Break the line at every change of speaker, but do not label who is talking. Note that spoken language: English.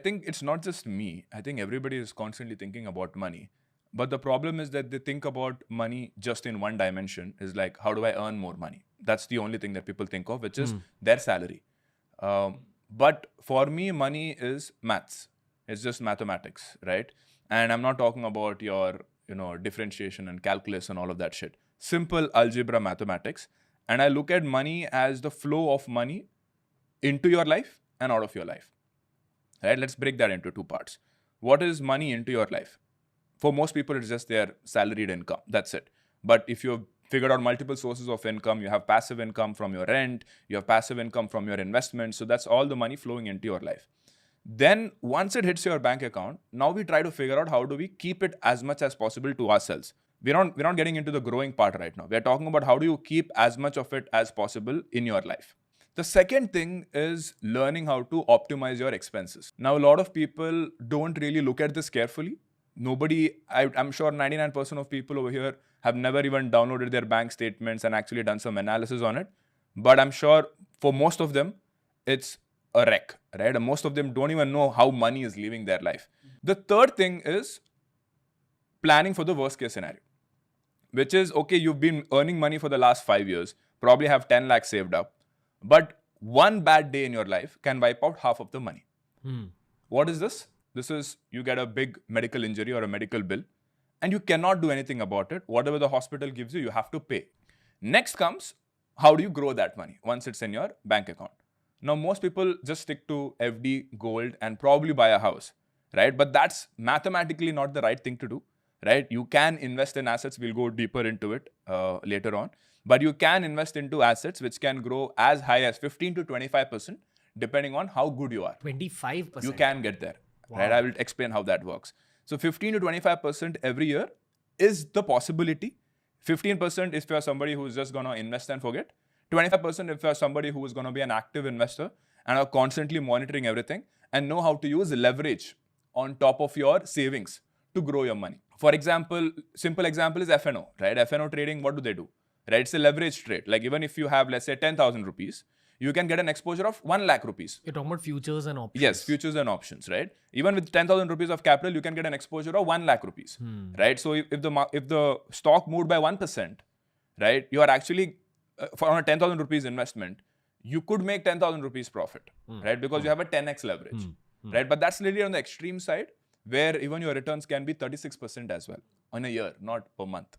think it's not just me. I think everybody is constantly thinking about money. But the problem is that they think about money just in one dimension, is like, how do I earn more money? That's the only thing that people think of, which is their salary. But for me, money is maths. It's just mathematics, right? And I'm not talking about your, differentiation and calculus and all of that shit. Simple algebra mathematics. And I look at money as the flow of money into your life and out of your life. Right? Let's break that into two parts. What is money into your life? For most people, it's just their salaried income. That's it. But if you've figured out multiple sources of income, you have passive income from your rent, you have passive income from your investments. So that's all the money flowing into your life. Then once it hits your bank account, now we try to figure out how do we keep it as much as possible to ourselves. We're not getting into the growing part right now. We're talking about how do you keep as much of it as possible in your life. The second thing is learning how to optimize your expenses. Now, a lot of people don't really look at this carefully. I'm sure 99% of people over here have never even downloaded their bank statements and actually done some analysis on it. But I'm sure for most of them, it's a wreck, right? And most of them don't even know how money is leaving their life. The third thing is planning for the worst case scenario, which is, okay, you've been earning money for the last 5 years, probably have 10 lakhs saved up, but one bad day in your life can wipe out half of the money. What is this? This is, you get a big medical injury or a medical bill and you cannot do anything about it. Whatever the hospital gives you, you have to pay. Next comes, how do you grow that money once it's in your bank account? Now, most people just stick to FD, gold, and probably buy a house, right? But that's mathematically not the right thing to do, right? You can invest in assets. We'll go deeper into it later on. But you can invest into assets which can grow as high as 15 to 25%, depending on how good you are.
25%?
You can get there, right? I will explain how that works. So 15 to 25% every year is the possibility. 15% if you're somebody who's just going to invest and forget. 25% if you're somebody who is going to be an active investor and are constantly monitoring everything and know how to use leverage on top of your savings to grow your money. For example, simple example is FNO, right? FNO trading, what do? Right? It's a leverage trade. Like even if you have, let's say, 10,000 rupees, you can get an exposure of 1 lakh rupees.
You're talking about futures and options.
Yes, futures and options, right? Even with 10,000 rupees of capital, you can get an exposure of 1 lakh rupees, right? So if the stock moved by 1%, right, you are actually, on a 10,000 rupees investment, you could make 10,000 rupees profit, right? Because you have a 10x leverage, right? But that's really on the extreme side, where even your returns can be 36% as well on a year, not per month.